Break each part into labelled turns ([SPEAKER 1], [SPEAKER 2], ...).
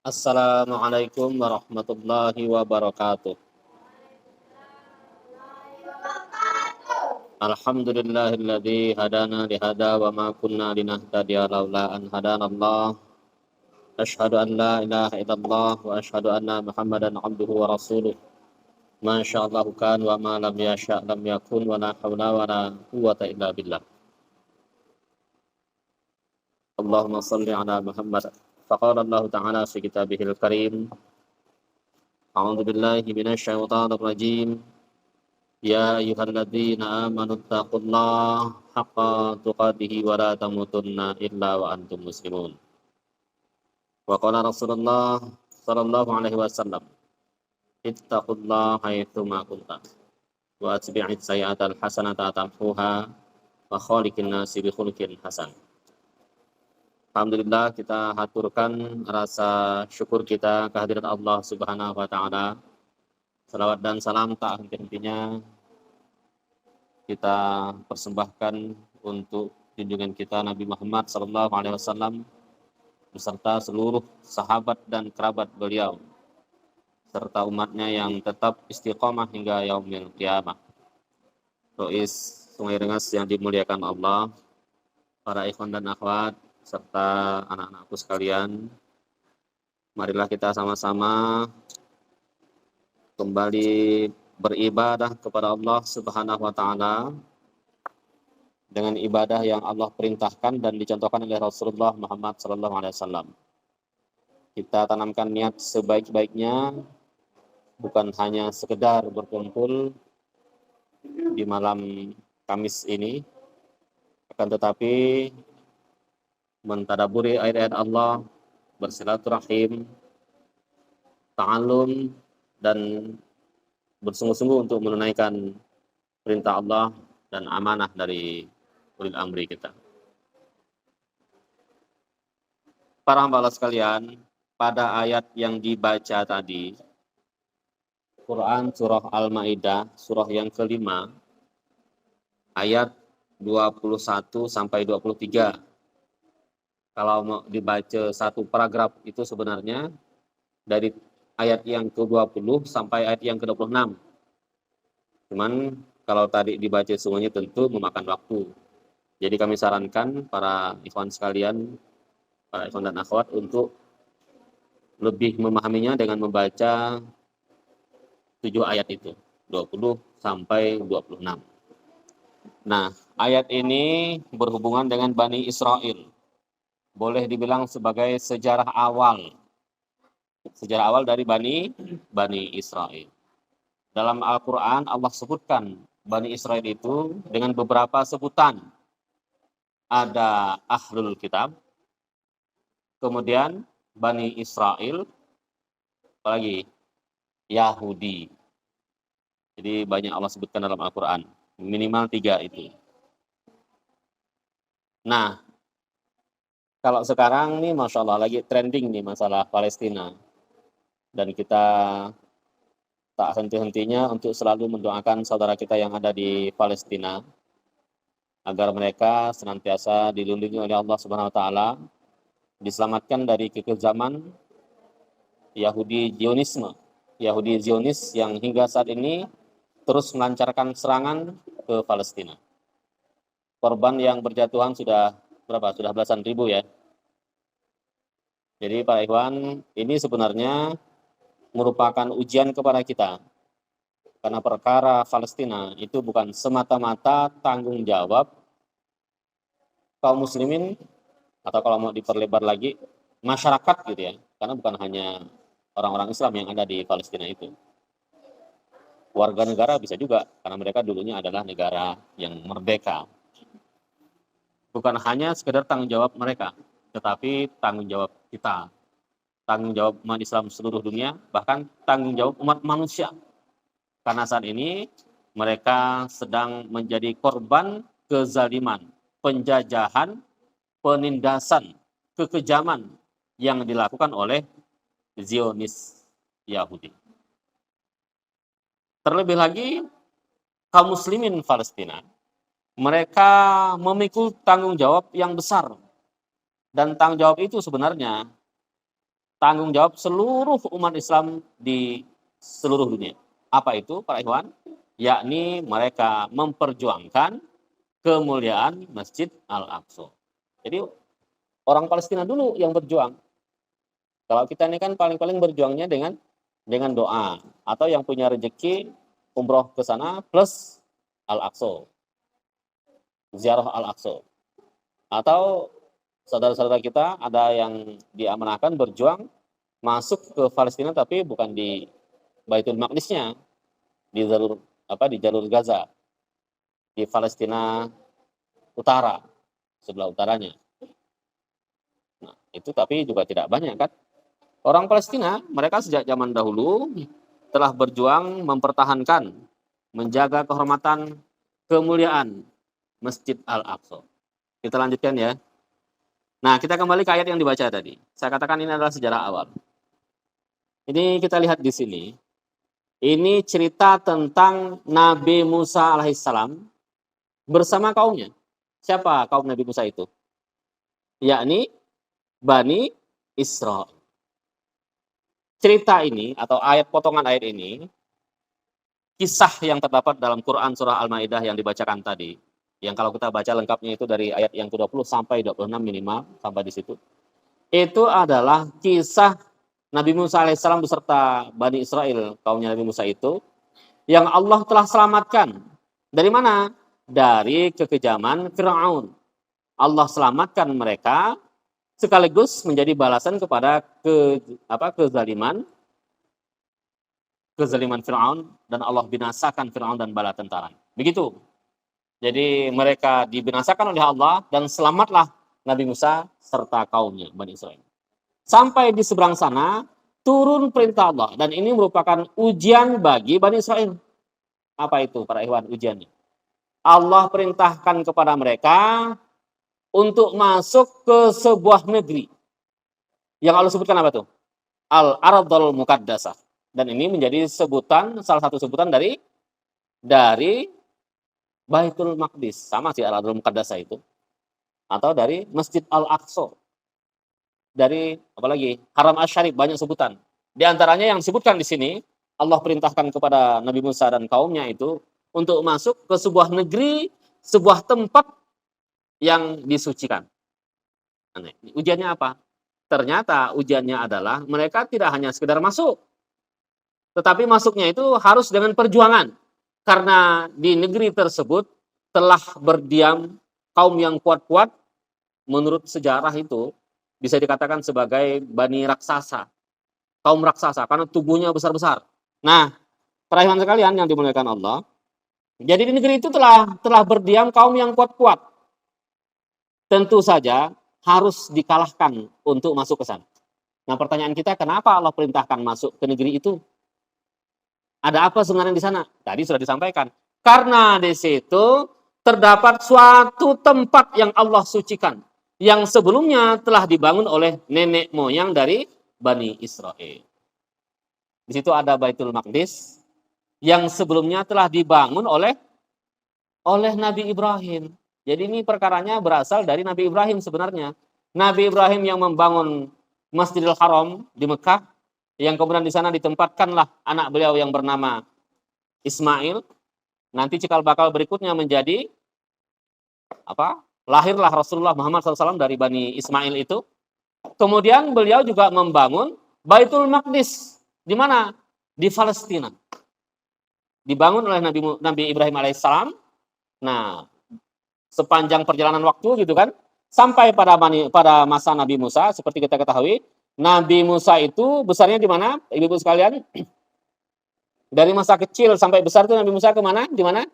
[SPEAKER 1] Assalamualaikum warahmatullahi wabarakatuh. Alhamdulillahilladzi hadana lihada wa ma kunna linahtadiya laula an hadanallah. Asyhadu an la ilaha illallah wa asyhadu anna Muhammadan abduhu wa rasuluh. Ma sya'allahu kan wa ma lam yasha' lam yakun wa la haula wa la quwwata illa billah. Allahumma shalli ala Muhammad. Faqala Allah Ta'ala fi kitabihil karim. A'udzu billahi minasy syaithanir rajim. Ya ayyuhalladzina amanu taqullaha haqqa tuqatih wa la tamutunna illa wa antum muslimun. Wa qala Rasulullah sallallahu alaihi wasallam, ittaqullaha haitsu ma kuntum wa atbi'is sayyi'atal hasanata tamhuha wa khaliqin nasi bi khuluqin hasan. Alhamdulillah, kita haturkan rasa syukur kita kehadirat Allah Subhanahu wa taala. Salawat dan salam tak henti-hentinya kita persembahkan untuk junjungan kita Nabi Muhammad sallallahu alaihi wasallam beserta seluruh sahabat dan kerabat beliau serta umatnya yang tetap istiqomah hingga yaumil qiyamah. Rois Sungai Rengas yang dimuliakan Allah, para ikhwan dan akhwat serta anak-anakku sekalian, marilah kita sama-sama kembali beribadah kepada Allah Subhanahu wa taala dengan ibadah yang Allah perintahkan dan dicontohkan oleh Rasulullah Muhammad sallallahu alaihi wasallam. Kita tanamkan niat sebaik-baiknya, bukan hanya sekedar berkumpul di malam Kamis ini, akan tetapi mentadaburi ayat-ayat Allah, bersilaturahim, ta'allum, dan bersungguh-sungguh untuk menunaikan perintah Allah dan amanah dari ulil amri kita. Para hamba Allah sekalian, pada ayat yang dibaca tadi, Quran surah Al-Maidah, surah yang kelima, ayat 21 sampai 23. Kalau mau dibaca satu paragraf itu sebenarnya dari ayat yang ke-20 sampai ayat yang ke-26. Cuman kalau tadi dibaca semuanya tentu memakan waktu. Jadi kami sarankan para ikhwan sekalian, para ikhwan dan akhwat untuk lebih memahaminya dengan membaca 7 ayat itu, 20 sampai 26. Nah, ayat ini berhubungan dengan Bani Israel. Boleh dibilang sebagai sejarah awal dari Bani Israel. Dalam Al-Quran Allah sebutkan Bani Israel itu dengan beberapa sebutan. Ada Ahlul Kitab, kemudian Bani Israel, apalagi Yahudi. Jadi banyak Allah sebutkan dalam Al-Quran, minimal 3 itu. Nah, kalau sekarang nih Masya Allah lagi trending nih masalah Palestina. Dan kita tak henti-hentinya untuk selalu mendoakan saudara kita yang ada di Palestina agar mereka senantiasa dilindungi oleh Allah Subhanahu wa taala, diselamatkan dari kekejaman Yahudi Zionis yang hingga saat ini terus melancarkan serangan ke Palestina. Korban yang berjatuhan sudah berapa? Sudah belasan ribu ya. Jadi Pak Ikhwan, ini sebenarnya merupakan ujian kepada kita. Karena perkara Palestina itu bukan semata-mata tanggung jawab kaum muslimin, atau kalau mau diperlebar lagi, masyarakat gitu ya. Karena bukan hanya orang-orang Islam yang ada di Palestina itu. Warga negara bisa juga, karena mereka dulunya adalah negara yang merdeka. Bukan hanya sekedar tanggung jawab mereka, tetapi tanggung jawab kita. Tanggung jawab umat Islam seluruh dunia, bahkan tanggung jawab umat manusia. Karena saat ini mereka sedang menjadi korban kezaliman, penjajahan, penindasan, kekejaman yang dilakukan oleh Zionis Yahudi. Terlebih lagi, kaum muslimin Palestina, mereka memikul tanggung jawab yang besar. Dan tanggung jawab itu sebenarnya tanggung jawab seluruh umat Islam di seluruh dunia. Apa itu, para ikhwan? Yakni mereka memperjuangkan kemuliaan Masjid Al-Aqsa. Jadi orang Palestina dulu yang berjuang. Kalau kita ini kan paling-paling berjuangnya dengan doa, atau yang punya rezeki umroh ke sana plus Al-Aqsa, ziarah Al-Aqsa. Atau saudara-saudara kita ada yang diamanahkan berjuang masuk ke Palestina tapi bukan di Baitul Maqdisnya, di jalur Gaza, di Palestina utara, sebelah utaranya. Nah, itu tapi juga tidak banyak kan. Orang Palestina, mereka sejak zaman dahulu telah berjuang mempertahankan, menjaga kehormatan, kemuliaan Masjid Al-Aqsa. Kita lanjutkan ya. Nah, kita kembali ke ayat yang dibaca tadi. Saya katakan ini adalah sejarah awal. Ini kita lihat di sini. Ini cerita tentang Nabi Musa alaihissalam bersama kaumnya. Siapa kaum Nabi Musa itu? Yakni Bani Israel. Cerita ini atau potongan ayat ini, kisah yang terdapat dalam Quran surah Al-Maidah yang dibacakan tadi, yang kalau kita baca lengkapnya itu dari ayat yang ke-20 sampai 26 minimal, sampai di situ. Itu adalah kisah Nabi Musa alaihissalam beserta Bani Israel, kaumnya Nabi Musa itu, yang Allah telah selamatkan. Dari mana? Dari kekejaman Fir'aun. Allah selamatkan mereka sekaligus menjadi balasan kepada kezaliman Fir'aun, dan Allah binasakan Fir'aun dan bala tentara. Begitu. Jadi mereka dibinasakan oleh Allah dan selamatlah Nabi Musa serta kaumnya Bani Israel. Sampai di seberang sana turun perintah Allah, dan ini merupakan ujian bagi Bani Israel. Apa itu para ikhwan ujiannya? Allah perintahkan kepada mereka untuk masuk ke sebuah negeri. Yang Allah sebutkan apa tuh? Al-Ardhul Muqaddasah. Dan ini menjadi sebutan, salah satu sebutan dari Baitul Maqdis. Sama sih Al-Ardhul Muqaddasah itu. Atau dari Masjid Al-Aqsa. Dari apalagi Haram Asy-Syarif, banyak sebutan. Di antaranya yang disebutkan di sini, Allah perintahkan kepada Nabi Musa dan kaumnya itu untuk masuk ke sebuah negeri, sebuah tempat yang disucikan. Ujiannya apa? Ternyata ujiannya adalah mereka tidak hanya sekedar masuk, tetapi masuknya itu harus dengan perjuangan. Karena di negeri tersebut telah berdiam kaum yang kuat-kuat, menurut sejarah itu bisa dikatakan sebagai Bani Raksasa, kaum raksasa, karena tubuhnya besar-besar. Nah, para ikhwan sekalian yang dimuliakan Allah, jadi di negeri itu telah berdiam kaum yang kuat-kuat. Tentu saja harus dikalahkan untuk masuk ke sana. Nah, pertanyaan kita, kenapa Allah perintahkan masuk ke negeri itu? Ada apa sebenarnya di sana? Tadi sudah disampaikan. Karena di situ terdapat suatu tempat yang Allah sucikan, yang sebelumnya telah dibangun oleh nenek moyang dari Bani Israel. Di situ ada Baitul Maqdis, yang sebelumnya telah dibangun oleh Nabi Ibrahim. Jadi ini perkaranya berasal dari Nabi Ibrahim sebenarnya. Nabi Ibrahim yang membangun Masjidil Haram di Mekah, yang kemudian di sana ditempatkanlah anak beliau yang bernama Ismail. Nanti cikal bakal berikutnya menjadi lahirlah Rasulullah Muhammad SAW dari Bani Ismail itu. Kemudian beliau juga membangun Baitul Maqdis. Di mana? Di Palestina. Dibangun oleh Nabi Ibrahim alaihissalam. Nah, sepanjang perjalanan waktu gitu kan, sampai pada masa Nabi Musa, seperti kita ketahui, Nabi Musa itu besarnya di mana, ibu-ibu sekalian? Dari masa kecil sampai besar itu Nabi Musa kemana? Di mana?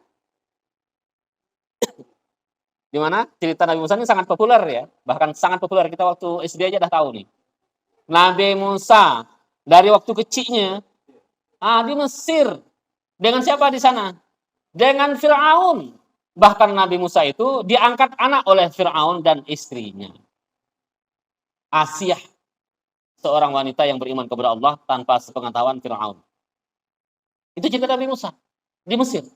[SPEAKER 1] Di mana? Cerita Nabi Musa ini sangat populer ya, bahkan sangat populer, kita waktu SD aja udah tahu nih. Nabi Musa dari waktu kecilnya di Mesir. Dengan siapa di sana? Dengan Fir'aun. Bahkan Nabi Musa itu diangkat anak oleh Fir'aun dan istrinya, Asiyah, seorang wanita yang beriman kepada Allah tanpa sepengetahuan Fir'aun. Itu cerita Nabi Musa di Mesir.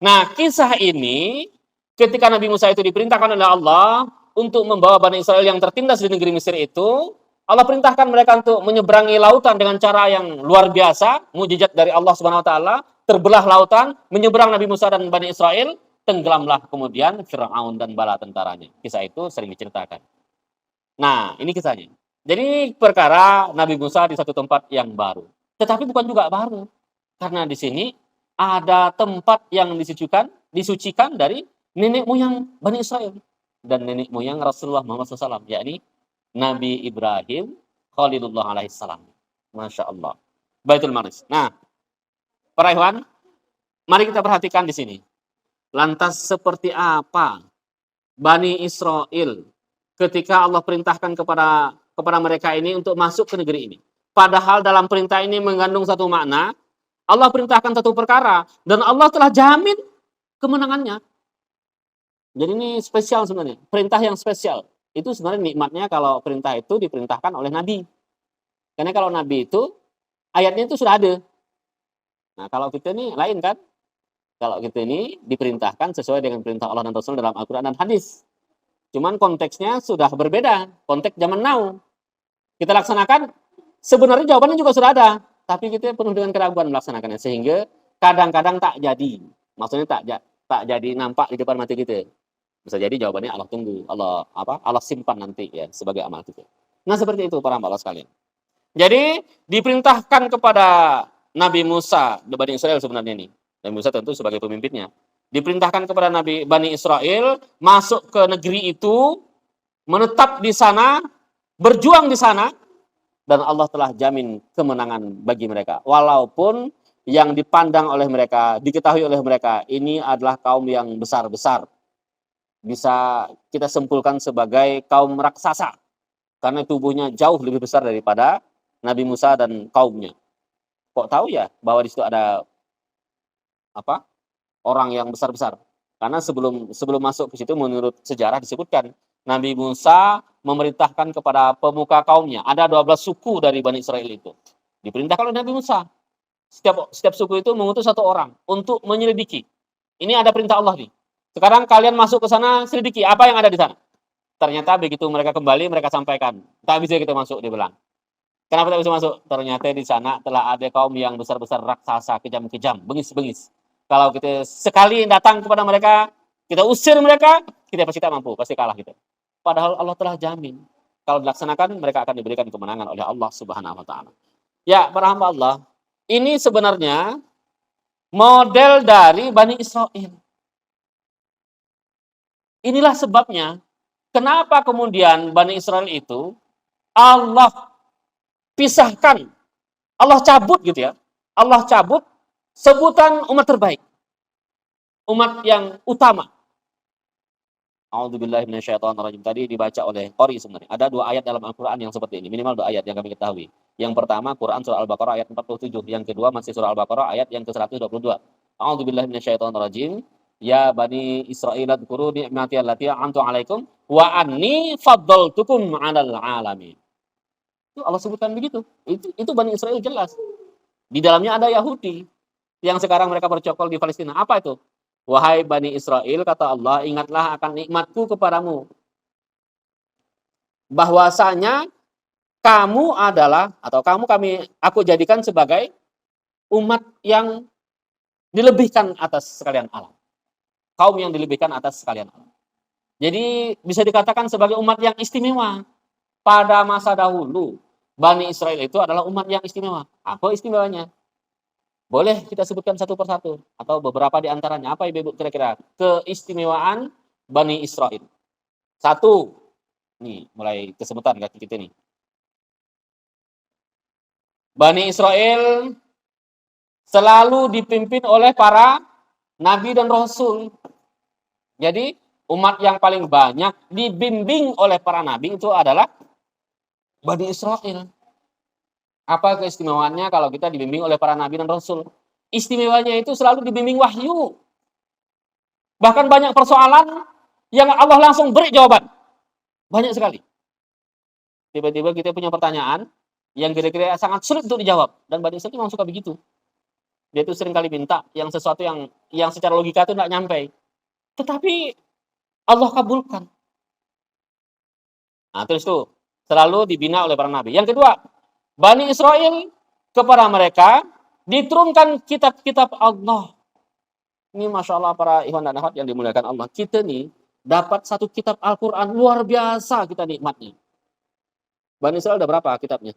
[SPEAKER 1] Nah, kisah ini ketika Nabi Musa itu diperintahkan oleh Allah untuk membawa Bani Israel yang tertindas di negeri Mesir itu Allah perintahkan mereka untuk menyeberangi lautan dengan cara yang luar biasa, mukjizat dari Allah Subhanahu wa taala, terbelah lautan, menyeberang Nabi Musa dan Bani Israel, tenggelamlah kemudian Firaun dan bala tentaranya. Kisah itu sering diceritakan. Nah, ini kisahnya. Jadi perkara Nabi Musa di satu tempat yang baru. Tetapi bukan juga baru. Karena di sini ada tempat yang disucikan dari nenek moyang Bani Israel dan nenek moyang Rasulullah Muhammad SAW, yakni Nabi Ibrahim Khalilullah alaihissalam. Masya Allah. Baitul Maqdis. Nah, para ikhwan, mari kita perhatikan di sini. Lantas seperti apa Bani Israel ketika Allah perintahkan kepada mereka ini untuk masuk ke negeri ini? Padahal dalam perintah ini mengandung satu makna. Allah perintahkan satu perkara dan Allah telah jamin kemenangannya. Jadi ini spesial sebenarnya, perintah yang spesial. Itu sebenarnya nikmatnya kalau perintah itu diperintahkan oleh Nabi. Karena kalau Nabi itu, ayatnya itu sudah ada. Nah kalau kita ini lain kan. Kalau kita ini diperintahkan sesuai dengan perintah Allah dan Rasul dalam Al-Quran dan hadis. Cuman konteksnya sudah berbeda. Konteks zaman now. Kita laksanakan, sebenarnya jawabannya juga sudah ada. Tapi kita penuh dengan keraguan melaksanakannya. Sehingga kadang-kadang tak jadi. Maksudnya tak jadi nampak di depan mati kita. Bisa jadi jawabannya Allah tunggu, Allah simpan nanti ya sebagai amal kita. Nah seperti itu para hamba Allah sekalian. Jadi diperintahkan kepada Nabi Musa, Bani Israel sebenarnya ini. Nabi Musa tentu sebagai pemimpinnya. Diperintahkan kepada Bani Israel masuk ke negeri itu, menetap di sana, berjuang di sana, dan Allah telah jamin kemenangan bagi mereka. Walaupun yang dipandang oleh mereka, diketahui oleh mereka, ini adalah kaum yang besar-besar. Bisa kita simpulkan sebagai kaum raksasa. Karena tubuhnya jauh lebih besar daripada Nabi Musa dan kaumnya. Kok tahu ya bahwa di situ ada orang yang besar-besar? Karena sebelum masuk ke situ menurut sejarah disebutkan Nabi Musa memerintahkan kepada pemuka kaumnya. Ada 12 suku dari Bani Israel itu. Diperintahkan oleh Nabi Musa. Setiap suku itu mengutus satu orang untuk menyelidiki. Ini ada perintah Allah nih. Sekarang kalian masuk ke sana, selidiki apa yang ada di sana. Ternyata begitu mereka kembali, mereka sampaikan. Tak bisa kita masuk, dia bilang. Kenapa tak bisa masuk? Ternyata di sana telah ada kaum yang besar-besar raksasa, kejam-kejam, bengis-bengis. Kalau kita sekali datang kepada mereka, kita usir mereka, kita pasti tak mampu, pasti kalah kita. Padahal Allah telah jamin. Kalau dilaksanakan, mereka akan diberikan kemenangan oleh Allah Subhanahu wa taala. Ya, para hamba Allah, ini sebenarnya model dari Bani Israel. Inilah sebabnya kenapa kemudian Bani Israel itu Allah pisahkan, Allah cabut gitu ya. Allah cabut sebutan umat terbaik. Umat yang utama. A'udzubillahi minasyaitonirrajim. Tadi dibaca oleh Qori sebenarnya. Ada 2 ayat dalam Al-Qur'an yang seperti ini, minimal 2 ayat yang kami ketahui. Yang pertama Quran surah Al-Baqarah ayat 47, yang kedua masih surah Al-Baqarah ayat yang ke-122. A'udzubillahi minasyaitonirrajim. Ya Bani Israil dzkuru ni'mati allati an'amtu 'alaikum wa anni faddaltukum 'alal 'alamin. Itu Allah sebutkan begitu. Itu Bani Israil jelas. Di dalamnya ada Yahudi yang sekarang mereka bercokol di Palestina. Apa itu? Wahai Bani Israel, kata Allah, ingatlah akan nikmatku kepadamu. Bahwasanya kamu adalah, atau aku jadikan sebagai umat yang dilebihkan atas sekalian alam. Kaum yang dilebihkan atas sekalian alam. Jadi bisa dikatakan sebagai umat yang istimewa. Pada masa dahulu, Bani Israel itu adalah umat yang istimewa. Apa istimewanya? Boleh kita sebutkan satu persatu atau beberapa di antaranya. Apa Ibu kira-kira keistimewaan Bani Israel? Satu, nih mulai kesebutan kaki kita nih. Bani Israel selalu dipimpin oleh para nabi dan rasul. Jadi umat yang paling banyak dibimbing oleh para nabi itu adalah Bani Israel. Apa keistimewaannya kalau kita dibimbing oleh para nabi dan rasul? Istimewanya itu selalu dibimbing wahyu. Bahkan banyak persoalan yang Allah langsung beri jawaban. Banyak sekali. Tiba-tiba kita punya pertanyaan yang kira-kira sangat sulit untuk dijawab. Dan Bani Israel memang suka begitu. Dia itu sering kali minta yang sesuatu yang secara logika itu tidak nyampe. Tetapi Allah kabulkan. Nah terus tuh, Selalu dibina oleh para nabi. Yang kedua, Bani Israel kepada mereka diturunkan kitab-kitab Allah. Ini Masya Allah para ikhwan dan akhwat yang dimuliakan Allah. Kita nih dapat satu kitab Al-Quran luar biasa kita nikmatnya. Bani Israel ada berapa kitabnya?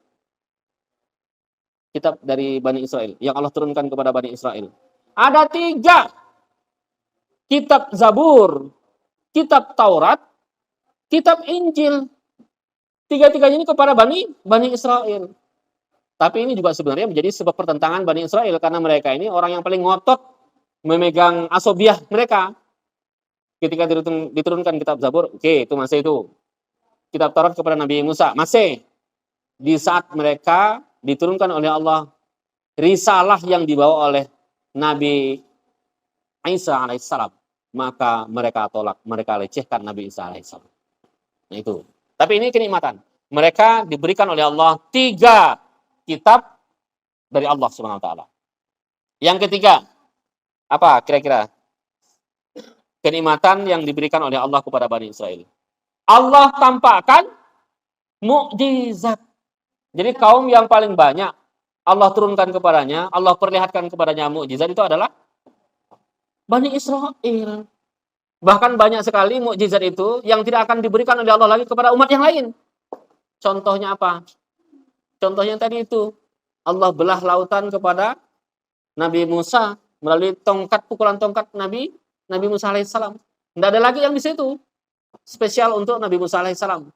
[SPEAKER 1] Kitab dari Bani Israel yang Allah turunkan kepada Bani Israel. Ada 3. Kitab Zabur, kitab Taurat, kitab Injil. 3-tiganya ini kepada Bani Israel. Tapi ini juga sebenarnya menjadi sebab pertentangan Bani Israel karena mereka ini orang yang paling ngotot memegang asobiah mereka. Ketika diturunkan kitab Zabur, oke, itu masih itu. Kitab Taurat kepada Nabi Musa, masih. Di saat mereka diturunkan oleh Allah risalah yang dibawa oleh Nabi Isa alaihissalam, maka mereka tolak, mereka lecehkan Nabi Isa alaihissalam. Nah itu. Tapi ini kenikmatan. Mereka diberikan oleh Allah 3 kitab dari Allah Subhanahu wa taala. Yang ketiga, apa kira-kira kenikmatan yang diberikan oleh Allah kepada Bani Israel? Allah tampakkan mukjizat. Jadi kaum yang paling banyak Allah turunkan kepadanya, Allah perlihatkan kepadanya mukjizat itu adalah Bani Israel. Bahkan banyak sekali mukjizat itu yang tidak akan diberikan oleh Allah lagi kepada umat yang lain. Contohnya apa? Contohnya tadi itu. Allah belah lautan kepada Nabi Musa melalui pukulan tongkat Nabi Musa alaihissalam. Tidak ada lagi yang di situ. Spesial untuk Nabi Musa alaihissalam.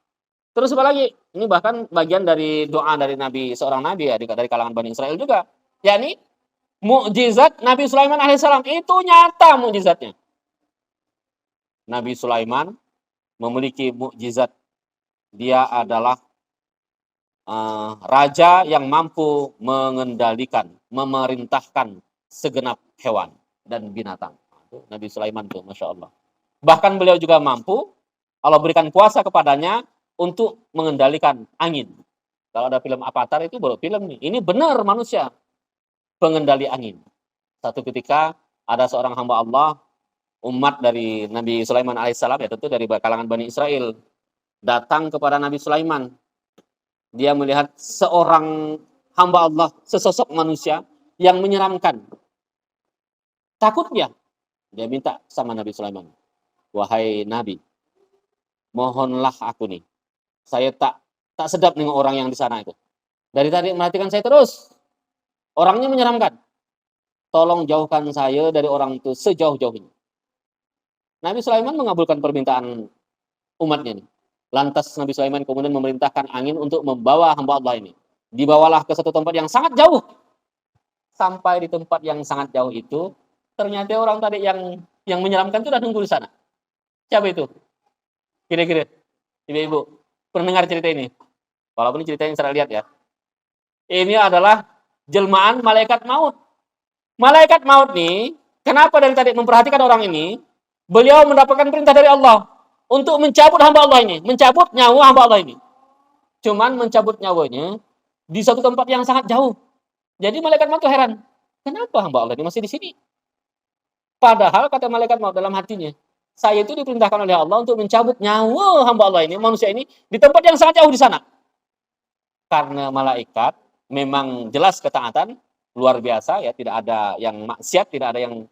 [SPEAKER 1] Terus apa lagi? Ini bahkan bagian dari doa dari seorang nabi ya, dari kalangan Bani Israel juga. Yakni mukjizat Nabi Sulaiman alaihissalam itu nyata mukjizatnya. Nabi Sulaiman memiliki mukjizat. Dia adalah raja yang mampu mengendalikan, memerintahkan segenap hewan dan binatang. Nabi Sulaiman tuh, Masya Allah. Bahkan beliau juga mampu, Allah berikan kuasa kepadanya untuk mengendalikan angin. Kalau ada film Avatar itu baru film nih. Ini benar manusia, pengendali angin. Satu ketika ada seorang hamba Allah, umat dari Nabi Sulaiman alaihissalam, ya tentu dari kalangan Bani Israel, datang kepada Nabi Sulaiman. Dia melihat seorang hamba Allah, sesosok manusia yang menyeramkan. Takut dia minta sama Nabi Sulaiman, wahai Nabi, mohonlah aku nih, saya tak sedap dengan orang yang di sana itu. Dari tadi merhatikan saya terus, orangnya menyeramkan. Tolong jauhkan saya dari orang itu sejauh-jauhnya. Nabi Sulaiman mengabulkan permintaan umatnya nih. Lantas Nabi Sulaiman kemudian memerintahkan angin untuk membawa hamba Allah ini. Dibawalah ke satu tempat yang sangat jauh. Sampai di tempat yang sangat jauh itu, ternyata orang tadi yang menyeramkan itu sudah nunggu di sana. Siapa itu? Kira-kira, ibu-ibu, pernah dengar cerita ini? Walaupun ini cerita yang saya lihat ya. Ini adalah jelmaan malaikat maut. Malaikat maut nih, kenapa dari tadi memperhatikan orang ini? Beliau mendapatkan perintah dari Allah untuk mencabut hamba Allah ini, mencabut nyawa hamba Allah ini. Cuman mencabut nyawanya di satu tempat yang sangat jauh. Jadi malaikat maut itu heran, kenapa hamba Allah ini masih di sini? Padahal kata malaikat maut dalam hatinya, saya itu diperintahkan oleh Allah untuk mencabut nyawa hamba Allah ini, manusia ini, di tempat yang sangat jauh di sana. Karena malaikat memang jelas ketaatan, luar biasa ya, tidak ada yang maksiat, tidak ada yang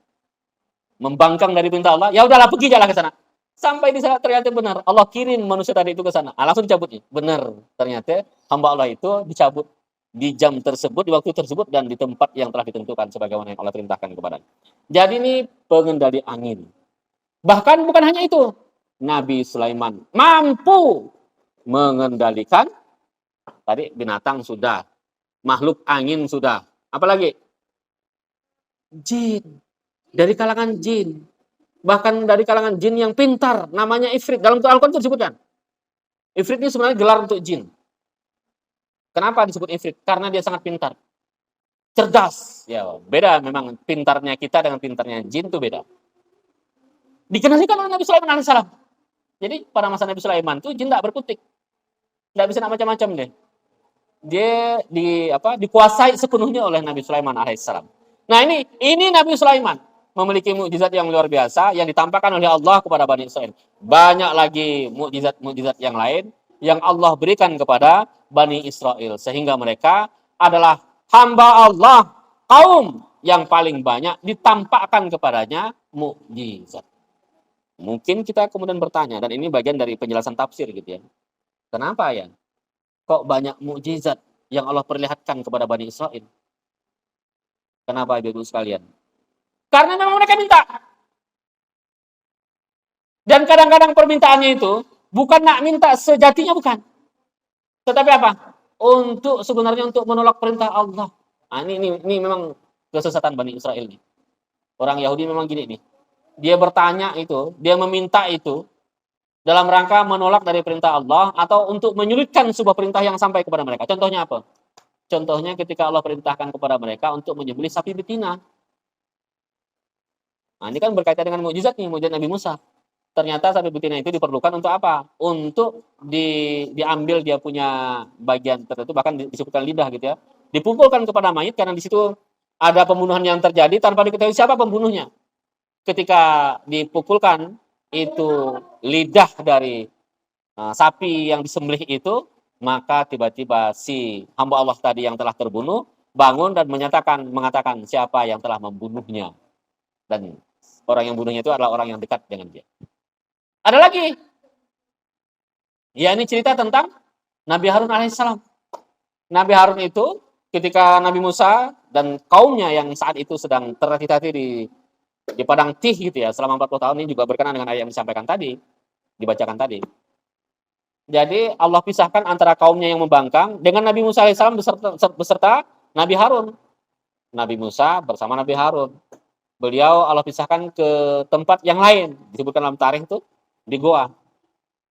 [SPEAKER 1] membangkang dari perintah Allah. Ya udahlah, pergi jalan ke sana. Sampai di sana ternyata benar, Allah kirim manusia tadi itu ke sana. Langsung dicabutnya. Benar, ternyata hamba Allah itu dicabut di jam tersebut, di waktu tersebut, dan di tempat yang telah ditentukan sebagaimana yang Allah perintahkan kepadanya. Jadi ini pengendali angin. Bahkan bukan hanya itu, Nabi Sulaiman mampu mengendalikan tadi binatang sudah, makhluk angin sudah, apalagi jin, dari kalangan jin. Bahkan dari kalangan jin yang pintar, namanya Ifrit. Dalam Al-Quran itu disebutkan. Ifrit ini sebenarnya gelar untuk jin. Kenapa disebut Ifrit? Karena dia sangat pintar. Cerdas. Ya, beda memang pintarnya kita dengan pintarnya jin itu beda. Dikenalikan oleh Nabi Sulaiman alaihissalam. Jadi pada masa Nabi Sulaiman itu jin tidak berkutik. Tidak bisa macam-macam deh. Dia dikuasai sepenuhnya oleh Nabi Sulaiman alaihissalam. Nah ini Nabi Sulaiman memiliki mukjizat yang luar biasa yang ditampakkan oleh Allah kepada Bani Israel. Banyak lagi mukjizat-mukjizat yang lain yang Allah berikan kepada Bani Israel. Sehingga mereka adalah hamba Allah, kaum yang paling banyak ditampakkan kepadanya mukjizat. Mungkin kita kemudian bertanya, dan ini bagian dari penjelasan tafsir gitu ya. Kenapa ya? Kok banyak mukjizat yang Allah perlihatkan kepada Bani Israel? Kenapa Ibu sekalian? Karena memang mereka minta. Dan kadang-kadang permintaannya itu bukan nak minta sejatinya, bukan. Tetapi apa? Sebenarnya untuk menolak perintah Allah. Nah, ini memang kesesatan Bani Israel nih. Orang Yahudi memang gini nih. Dia bertanya itu, dia meminta itu dalam rangka menolak dari perintah Allah atau untuk menyulitkan sebuah perintah yang sampai kepada mereka. Contohnya apa? Contohnya ketika Allah perintahkan kepada mereka untuk menyembelih sapi betina. Nah, ini kan berkaitan dengan mukjizat nih, mukjizat Nabi Musa. Ternyata sapi betina itu diperlukan untuk apa? Untuk diambil dia punya bagian tertentu, bahkan disebutkan lidah gitu ya. Dipukulkan kepada mayit karena di situ ada pembunuhan yang terjadi tanpa diketahui siapa pembunuhnya. Ketika dipukulkan itu lidah dari sapi yang disembelih itu, maka tiba-tiba si hamba Allah tadi yang telah terbunuh bangun dan mengatakan siapa yang telah membunuhnya. Dan orang yang bunuhnya itu adalah orang yang dekat dengan dia. Ada lagi. Ya, ini cerita tentang Nabi Harun alaihissalam. Nabi Harun itu ketika Nabi Musa dan kaumnya yang saat itu sedang tertatih-tatih di padang Tih gitu ya, selama 40 tahun, ini juga berkenaan dengan ayat yang disampaikan tadi, dibacakan tadi. Jadi Allah pisahkan antara kaumnya yang membangkang dengan Nabi Musa alaihissalam beserta Nabi Harun. Nabi Musa bersama Nabi Harun. Beliau Allah pisahkan ke tempat yang lain, disebutkan dalam tarikh itu di goa.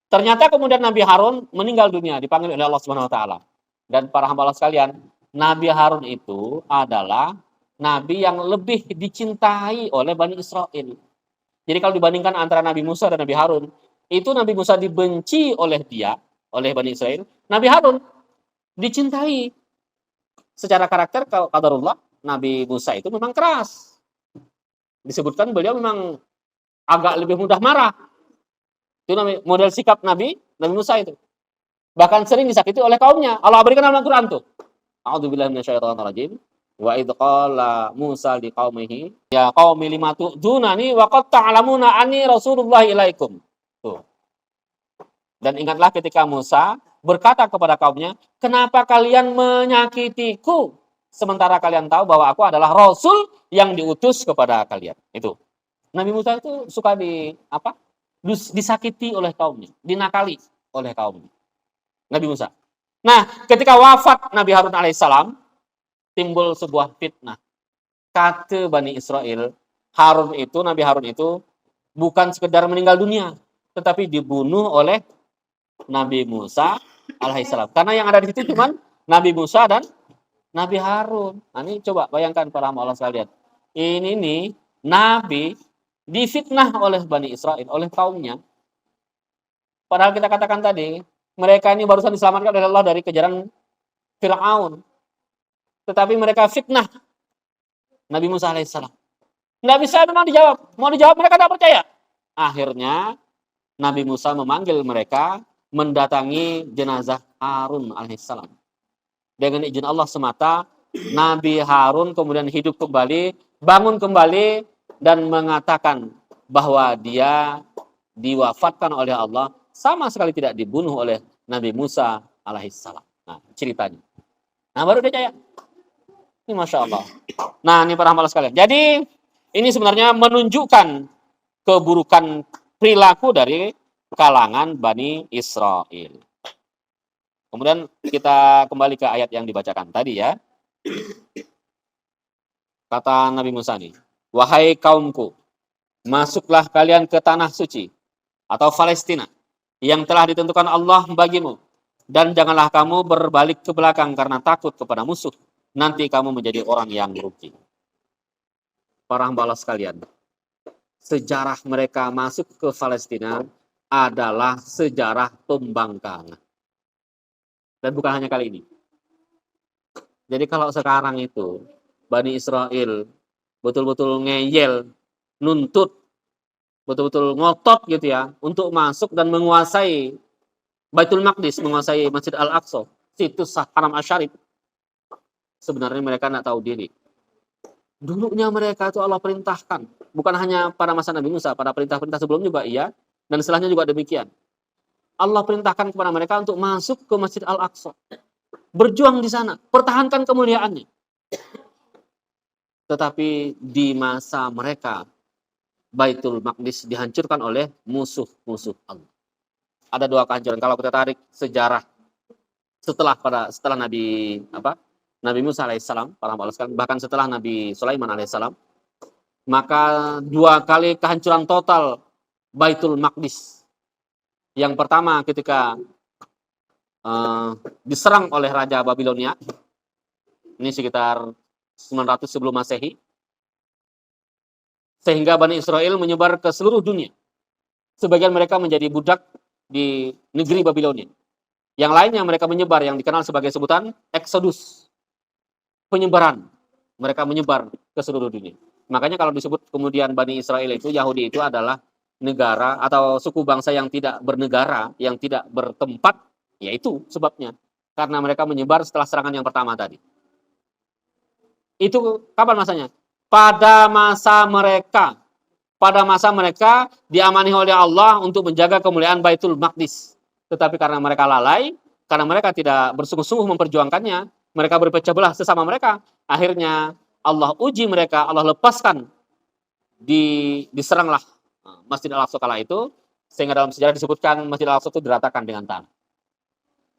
[SPEAKER 1] Ternyata kemudian Nabi Harun meninggal dunia, dipanggil oleh Allah Subhanahu wa taala. Dan para hamba Allah sekalian, Nabi Harun itu adalah nabi yang lebih dicintai oleh Bani Israel. Jadi kalau dibandingkan antara Nabi Musa dan Nabi Harun, itu Nabi Musa dibenci oleh oleh Bani Israel. Nabi Harun dicintai. Secara karakter, qadarullah, Nabi Musa itu memang keras. Disebutkan beliau memang agak lebih mudah marah. Itu model sikap Nabi Musa itu. Bahkan sering disakiti oleh kaumnya. Allah berikan dalam Al-Quran tuh. A'udzubillahi minasyaitonirrajim. Wa idh qala Musa liqaumihi ya qaumi lima tu'dunani wa qad ta'lamuna anni rasulullah ilaikum. Tuh. Dan ingatlah ketika Musa berkata kepada kaumnya, "Kenapa kalian menyakitiku sementara kalian tahu bahwa aku adalah rasul yang diutus kepada kalian?" Itu. Nabi Musa itu suka disakiti oleh kaumnya, dinakali oleh kaumnya. Nabi Musa. Nah, ketika wafat Nabi Harun alaihissalam, timbul sebuah fitnah. Kata Bani Israel, Nabi Harun itu bukan sekedar meninggal dunia, tetapi dibunuh oleh Nabi Musa alaihissalam. Karena yang ada di situ cuma Nabi Musa dan Nabi Harun. Nah, ini coba bayangkan para hamba Allah sekalian. Ini nih Nabi difitnah oleh Bani Israel, oleh kaumnya. Padahal kita katakan tadi, mereka ini barusan diselamatkan oleh Allah dari kejaran Fir'aun. Tetapi mereka fitnah Nabi Musa alaihissalam. Nggak bisa memang dijawab. Mau dijawab mereka tidak percaya. Akhirnya Nabi Musa memanggil mereka mendatangi jenazah Harun alaihissalam. Dengan izin Allah semata, Nabi Harun kemudian hidup kembali, bangun kembali, dan mengatakan bahwa dia diwafatkan oleh Allah, sama sekali tidak dibunuh oleh Nabi Musa alaihissalam. Nah, ceritanya. Nah, baru dia percaya. Ini Masya Allah. Nah, ini para hamba sekalian. Jadi, ini sebenarnya menunjukkan keburukan perilaku dari kalangan Bani Israel. Kemudian kita kembali ke ayat yang dibacakan tadi ya. Kata Nabi Musa nih, "Wahai kaumku, masuklah kalian ke tanah suci atau Palestina yang telah ditentukan Allah bagimu. Dan janganlah kamu berbalik ke belakang karena takut kepada musuh. Nanti kamu menjadi orang yang rugi." Para hamba Allah sekalian, sejarah mereka masuk ke Palestina adalah sejarah pembangkangan. Dan bukan hanya kali ini. Jadi kalau sekarang itu Bani Israel betul-betul ngeyel, nuntut, betul-betul ngotot gitu ya, untuk masuk dan menguasai Baitul Maqdis, menguasai Masjid Al-Aqsa, situs Haram Asy-Syarif. Sebenarnya mereka tidak tahu diri. Dulunya mereka itu Allah perintahkan. Bukan hanya pada masa Nabi Musa, pada perintah-perintah sebelumnya juga iya. Dan setelahnya juga demikian. Allah perintahkan kepada mereka untuk masuk ke Masjid Al-Aqsa. Berjuang di sana. Pertahankan kemuliaannya. Tetapi di masa mereka, Baitul Maqdis dihancurkan oleh musuh-musuh Allah. Ada dua kehancuran. Kalau kita tarik sejarah setelah Nabi Musa alaihissalam, bahkan setelah Nabi Sulaiman alaihissalam, maka dua kali kehancuran total Baitul Maqdis. Yang pertama ketika diserang oleh Raja Babilonia, ini sekitar 900 sebelum Masehi, sehingga Bani Israel menyebar ke seluruh dunia. Sebagian mereka menjadi budak di negeri Babilonia. Yang lainnya mereka menyebar, yang dikenal sebagai sebutan Exodus. Penyebaran. Mereka menyebar ke seluruh dunia. Makanya kalau disebut kemudian Bani Israel itu, Yahudi itu adalah negara atau suku bangsa yang tidak bernegara, yang tidak bertempat, yaitu sebabnya. Karena mereka menyebar setelah serangan yang pertama tadi. Itu kapan masanya? Pada masa mereka diamani oleh Allah untuk menjaga kemuliaan Baitul Maqdis. Tetapi karena mereka lalai, karena mereka tidak bersungguh-sungguh memperjuangkannya, mereka berpecah belah sesama mereka. Akhirnya Allah uji mereka, Allah lepaskan, diseranglah Masjid Al-Aqsa kala itu, sehingga dalam sejarah disebutkan Masjid Al-Aqsa itu diratakan dengan tanah.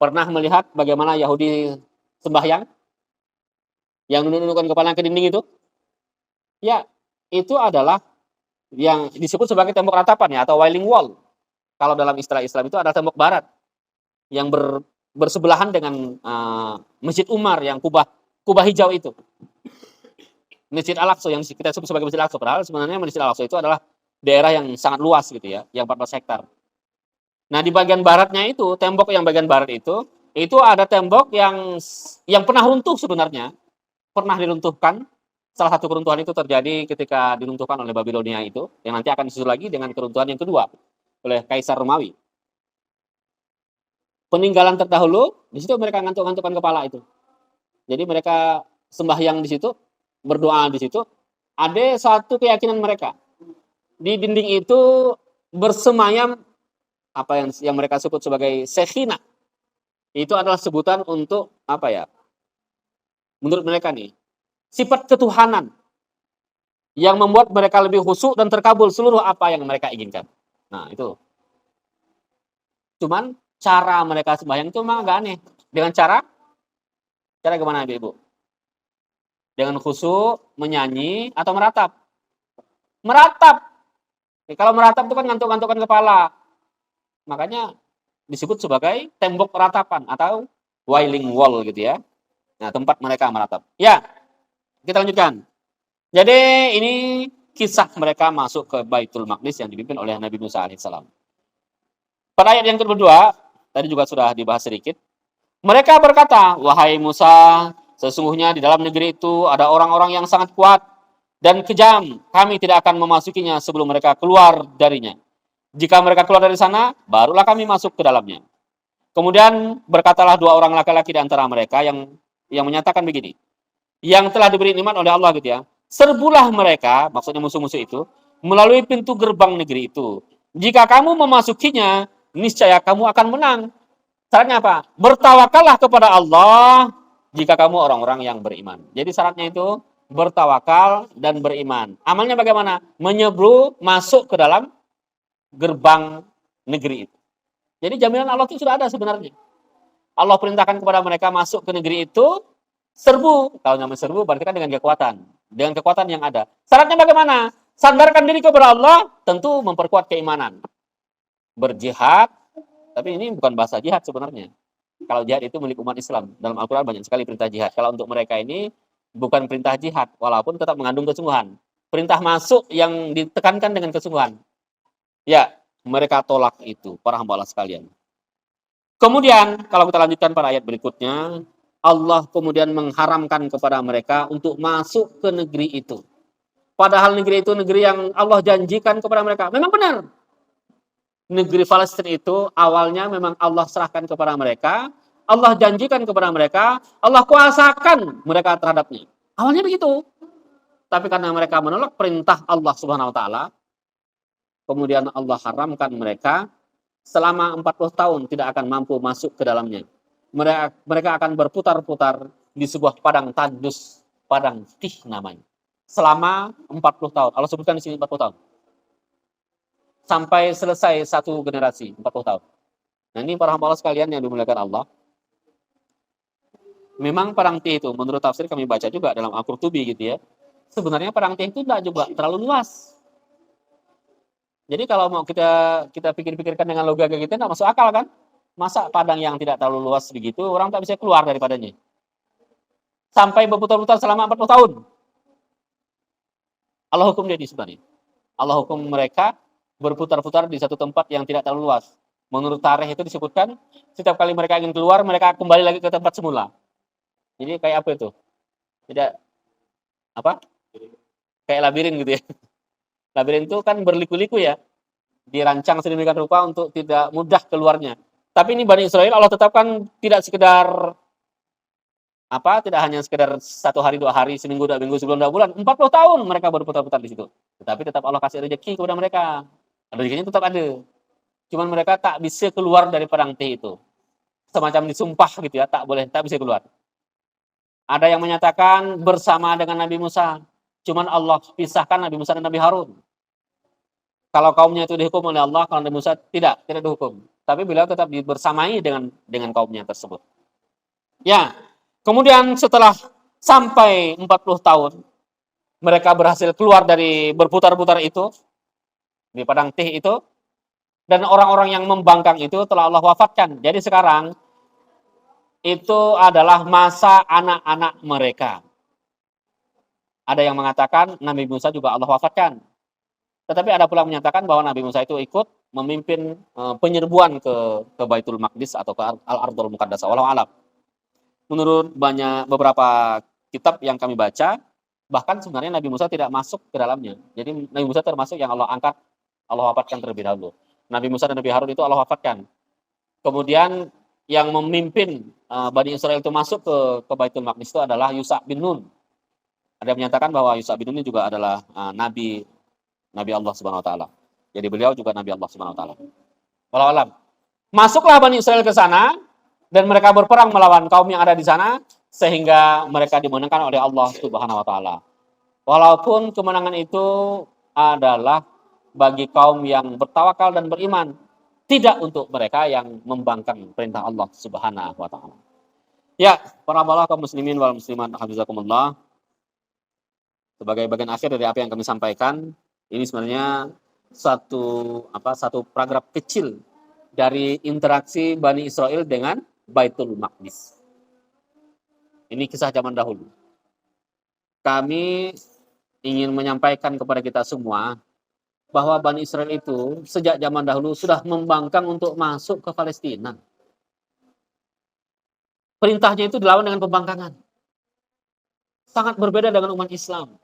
[SPEAKER 1] Pernah melihat bagaimana Yahudi sembahyang? Yang menundukkan kepala ke dinding itu? Ya, itu adalah yang disebut sebagai tembok ratapan ya, atau Wailing Wall. Kalau dalam istilah Islam itu adalah tembok barat yang bersebelahan dengan Masjid Umar yang kubah hijau itu. Masjid Al-Aqsa yang kita sebut sebagai Masjid Al-Aqsa, padahal sebenarnya Masjid Al-Aqsa itu adalah daerah yang sangat luas gitu ya, yang 14 hektar. Nah, di bagian baratnya itu, tembok yang bagian barat itu ada tembok yang pernah runtuh sebenarnya. Pernah diruntuhkan. Salah satu keruntuhan itu terjadi ketika diruntuhkan oleh Babilonia itu, yang nanti akan disusul lagi dengan keruntuhan yang kedua oleh Kaisar Romawi. Peninggalan terdahulu, di situ mereka ngantuk-ngantukkan kepala itu. Jadi mereka sembahyang di situ, berdoa di situ. Ada satu keyakinan mereka. Di dinding itu bersemayam apa yang mereka sebut sebagai Shekhina. Itu adalah sebutan untuk apa ya? Menurut mereka nih, sifat ketuhanan yang membuat mereka lebih khusyuk dan terkabul seluruh apa yang mereka inginkan. Nah, itu. Cuman cara mereka sembahyang itu memang agak aneh. Dengan cara gimana Ibu? Dengan khusyuk, menyanyi, atau meratap? Meratap. Kalau meratap itu kan ngantuk-ngantukan kepala. Makanya disebut sebagai tembok ratapan atau Wailing Wall gitu ya. Nah, tempat mereka meratap. Ya, kita lanjutkan. Jadi ini kisah mereka masuk ke Baitul Maqdis yang dipimpin oleh Nabi Musa alaihissalam. Pada ayat yang kedua, tadi juga sudah dibahas sedikit. Mereka berkata, wahai Musa, sesungguhnya di dalam negeri itu ada orang-orang yang sangat kuat dan kejam. Kami tidak akan memasukinya sebelum mereka keluar darinya. Jika mereka keluar dari sana, barulah kami masuk ke dalamnya. Kemudian berkatalah dua orang laki-laki di antara mereka yang menyatakan begini. Yang telah diberi nikmat oleh Allah gitu ya. Serbulah mereka, maksudnya musuh-musuh itu, melalui pintu gerbang negeri itu. Jika kamu memasukinya, niscaya kamu akan menang. Syaratnya apa? Bertawakallah kepada Allah jika kamu orang-orang yang beriman. Jadi syaratnya itu bertawakal dan beriman. Amalnya bagaimana? Menyebru masuk ke dalam gerbang negeri itu. Jadi jaminan Allah itu sudah ada sebenarnya. Allah perintahkan kepada mereka masuk ke negeri itu, serbu. Kalau namanya serbu berarti kan dengan kekuatan. Dengan kekuatan yang ada. Syaratnya bagaimana? Sandarkan diri kepada Allah, tentu memperkuat keimanan. Berjihad, tapi ini bukan bahasa jihad sebenarnya. Kalau jihad itu milik umat Islam. Dalam Al-Quran banyak sekali perintah jihad. Kalau untuk mereka ini bukan perintah jihad, walaupun tetap mengandung kesungguhan. Perintah masuk yang ditekankan dengan kesungguhan. Ya, mereka tolak itu, para hamba Allah sekalian. Kemudian, kalau kita lanjutkan pada ayat berikutnya, Allah kemudian mengharamkan kepada mereka untuk masuk ke negeri itu. Padahal negeri itu negeri yang Allah janjikan kepada mereka. Memang benar. negeri Palestina itu awalnya memang Allah serahkan kepada mereka, Allah janjikan kepada mereka, Allah kuasakan mereka terhadapnya. Awalnya begitu. Tapi karena mereka menolak perintah Allah Subhanahu wa taala, kemudian Allah haramkan mereka selama 40 tahun tidak akan mampu masuk ke dalamnya. Mereka akan berputar-putar di sebuah padang tandus, padang tih namanya. Selama 40 tahun. Allah sebutkan di sini 40 tahun. Sampai selesai satu generasi, 40 tahun. Nah, ini para hamba Allah sekalian yang dimuliakan Allah. Memang padang tih itu menurut tafsir kami baca juga dalam Al-Qurtubi gitu ya. Sebenarnya padang tih itu tidak juga terlalu luas. Jadi kalau mau kita pikir-pikirkan dengan logika kita nggak masuk akal kan? Masa padang yang tidak terlalu luas begitu orang tak bisa keluar daripadanya. Sampai berputar-putar selama 40 tahun. Allah hukum dia di sebenarnya. Allah hukum mereka berputar-putar di satu tempat yang tidak terlalu luas. Menurut tarikh itu disebutkan setiap kali mereka ingin keluar mereka kembali lagi ke tempat semula. Jadi kayak apa itu? Tidak apa? Kayak labirin gitu ya. Labirin itu kan berliku-liku ya. Dirancang sedemikian rupa untuk tidak mudah keluarnya. Tapi ini Bani Israel Allah tetapkan tidak sekedar tidak hanya sekedar 1 hari, 2 hari, seminggu, 2 minggu, sebulan, 2 bulan, 40 tahun mereka berputar-putar di situ. Tetapi tetap Allah kasih rezeki kepada mereka. Rezekinya tetap ada. Cuman mereka tak bisa keluar dari padang tih itu. Semacam disumpah gitu ya, tak bisa keluar. Ada yang menyatakan bersama dengan Nabi Musa. Cuman Allah pisahkan Nabi Musa dan Nabi Harun. Kalau kaumnya itu dihukum oleh Allah, kalau Nabi Musa tidak dihukum. Tapi beliau tetap bersamai dengan kaumnya tersebut. Ya, kemudian setelah sampai 40 tahun, mereka berhasil keluar dari berputar-putar itu, di padang tih itu, dan orang-orang yang membangkang itu telah Allah wafatkan. Jadi sekarang, itu adalah masa anak-anak mereka. Ada yang mengatakan Nabi Musa juga Allah wafatkan. Tetapi ada pula menyatakan bahwa Nabi Musa itu ikut memimpin penyerbuan ke Baitul Maqdis atau ke Al-Ardul Muqaddasah. Wallahu a'lam. Menurut beberapa kitab yang kami baca, bahkan sebenarnya Nabi Musa tidak masuk ke dalamnya. Jadi Nabi Musa termasuk yang Allah angkat, Allah wafatkan terlebih dahulu. Nabi Musa dan Nabi Harun itu Allah wafatkan. Kemudian yang memimpin Bani Israel itu masuk ke Baitul Maqdis itu adalah Yusha bin Nun. Ada yang menyatakan bahwa Yusha bin Nun ini juga adalah Nabi Allah Subhanahu Wa Taala. Jadi beliau juga Nabi Allah Subhanahu Wa Taala. Wallahu a'lam. Masuklah Bani Israel ke sana dan mereka berperang melawan kaum yang ada di sana sehingga mereka dimenangkan oleh Allah Subhanahu Wa Taala. Walaupun kemenangan itu adalah bagi kaum yang bertawakal dan beriman, tidak untuk mereka yang membangkang perintah Allah Subhanahu Wa Taala. Ya, para hamba kaum muslimin wal muslimat, hafizakumullah. Sebagai bagian akhir dari apa yang kami sampaikan, ini sebenarnya satu paragraf kecil dari interaksi Bani Israel dengan Baitul Maqdis. Ini kisah zaman dahulu. Kami ingin menyampaikan kepada kita semua bahwa Bani Israel itu sejak zaman dahulu sudah membangkang untuk masuk ke Palestina. Perintahnya itu dilawan dengan pembangkangan. Sangat berbeda dengan umat Islam.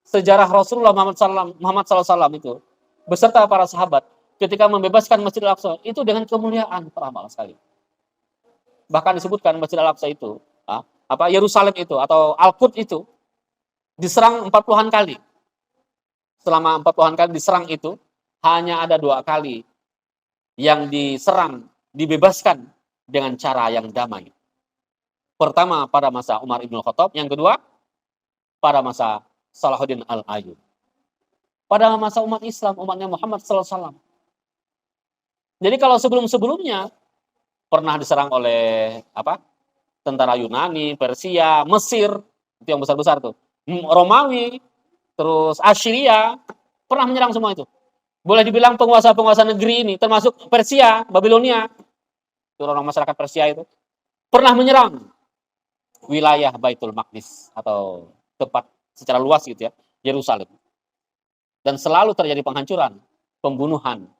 [SPEAKER 1] Sejarah Rasulullah Muhammad SAW itu beserta para sahabat ketika membebaskan Masjidil Aqsa itu dengan kemuliaan para hamba sekali. Bahkan disebutkan Masjid Al-Aqsa itu, Yerusalem itu atau Al-Quds itu diserang 40-an kali. Selama 40-an kali diserang itu hanya ada 2 kali yang diserang, dibebaskan dengan cara yang damai. Pertama pada masa Umar Ibn Khattab, yang kedua pada masa Salahuddin Al-Ayyub. Pada masa umat Islam, umatnya Muhammad SAW. Jadi kalau sebelum-sebelumnya pernah diserang oleh tentara Yunani, Persia, Mesir, itu yang besar-besar tuh. Romawi, terus Assyria, pernah menyerang semua itu. Boleh dibilang penguasa-penguasa negeri ini, termasuk Persia, Babilonia, itu orang masyarakat Persia itu, pernah menyerang wilayah Baitul Maqdis atau tempat secara luas gitu ya, Yerusalem. Dan selalu terjadi penghancuran, pembunuhan,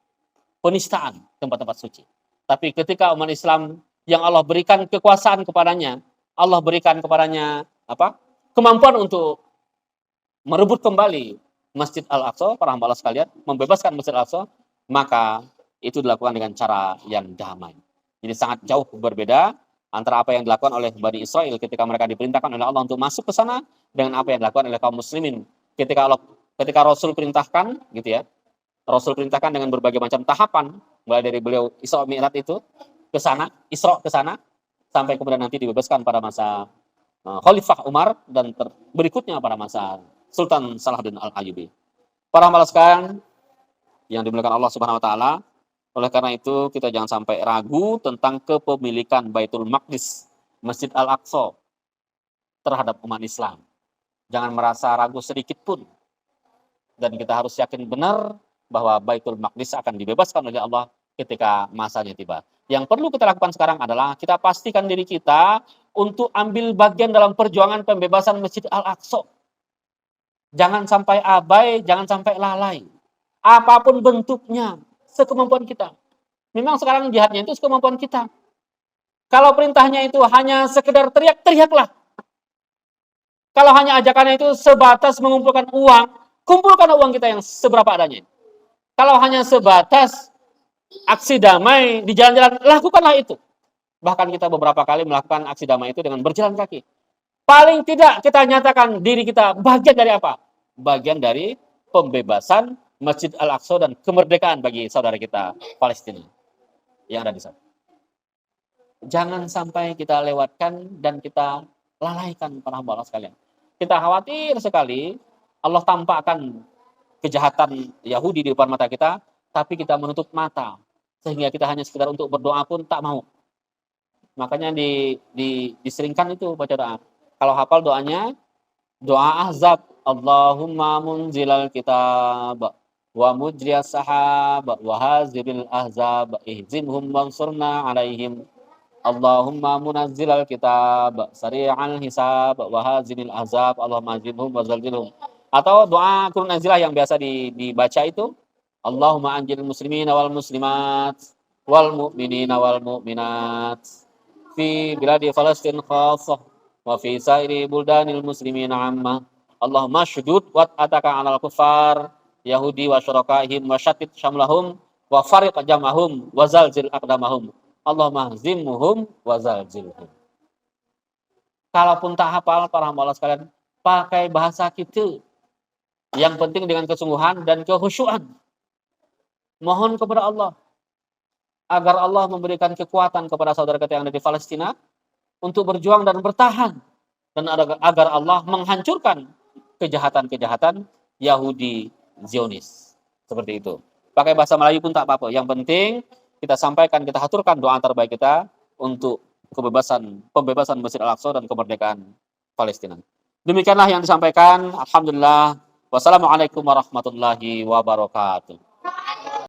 [SPEAKER 1] penistaan tempat-tempat suci. Tapi ketika umat Islam yang Allah berikan kekuasaan kepadanya, Allah berikan kepadanya kemampuan untuk merebut kembali Masjid Al-Aqsa, para hamba Allah sekalian, membebaskan Masjid Al-Aqsa, maka itu dilakukan dengan cara yang damai. Jadi sangat jauh berbeda antara apa yang dilakukan oleh Bani Israel ketika mereka diperintahkan oleh Allah untuk masuk ke sana dengan apa yang dilakukan oleh kaum muslimin ketika Rasul perintahkan gitu ya. Rasul perintahkan dengan berbagai macam tahapan mulai dari beliau Isra Mi'raj itu ke sana, Isra ke sana sampai kemudian nanti dibebaskan pada masa Khalifah Umar dan berikutnya pada masa Sultan Salahuddin Al-Ayyubi. Para hamba sekalian yang dimuliakan Allah Subhanahu wa taala, oleh karena itu kita jangan sampai ragu tentang kepemilikan Baitul Maqdis, Masjid Al-Aqsa terhadap umat Islam. Jangan merasa ragu sedikit pun. Dan kita harus yakin benar bahwa Baitul Maqdis akan dibebaskan oleh Allah ketika masanya tiba. Yang perlu kita lakukan sekarang adalah kita pastikan diri kita untuk ambil bagian dalam perjuangan pembebasan Masjid Al-Aqsa. Jangan sampai abai, jangan sampai lalai. Apapun bentuknya, sekemampuan kita. Memang sekarang jihadnya itu sekemampuan kita. Kalau perintahnya itu hanya sekedar teriak, teriaklah. Kalau hanya ajakannya itu sebatas mengumpulkan uang, kumpulkan uang kita yang seberapa adanya. Kalau hanya sebatas aksi damai di jalan-jalan, lakukanlah itu. Bahkan kita beberapa kali melakukan aksi damai itu dengan berjalan kaki. Paling tidak kita nyatakan diri kita bagian dari apa? Bagian dari pembebasan Masjid Al-Aqsa dan kemerdekaan bagi saudara kita Palestina yang ada di sana. Jangan sampai kita lewatkan dan kita lalaikan para hamba Allah sekalian. Kita khawatir sekali Allah tampakkan kejahatan Yahudi di depan mata kita, tapi kita menutup mata sehingga kita hanya sekedar untuk berdoa pun tak mau. Makanya diseringkan itu baca doa. Kalau hafal doanya, doa Ahzab, Allahumma munzilal kitab wa mujriyas sahab wa hazibil ahzab ihzimhum wansurna alaihim. Allahumma munazzilal kitab sari'al hisab wa hazimil ahzab Allahumma azimhum wa zalzilhum. Atau doa Qur'an nazilah yang biasa dibaca itu, Allahumma anjil muslimina wal muslimat wal mu'minina wal mu'minat fi biladi Falastin khassah wa fi sairi buldanil muslimina amma. Allahumma syudud wat ataka 'alal kufar Yahudi wa syurakaihim wa syatit syamlahum wa fariq jamahum wa zalzil aqdamahum. Allahumma zimmuhum wa zalzilhum. Kalaupun tak hafal para hamba Allah sekalian, pakai bahasa kita. Yang penting dengan kesungguhan dan kehusyuan. Mohon kepada Allah agar Allah memberikan kekuatan kepada saudara kita yang ada di Palestina untuk berjuang dan bertahan, dan agar Allah menghancurkan kejahatan-kejahatan Yahudi Zionis. Seperti itu. Pakai bahasa Melayu pun tak apa-apa. Yang penting kita sampaikan, kita haturkan doa terbaik kita untuk pembebasan Masjid Al-Aqsa dan kemerdekaan Palestina. Demikianlah yang disampaikan. Alhamdulillah. Wassalamualaikum warahmatullahi wabarakatuh.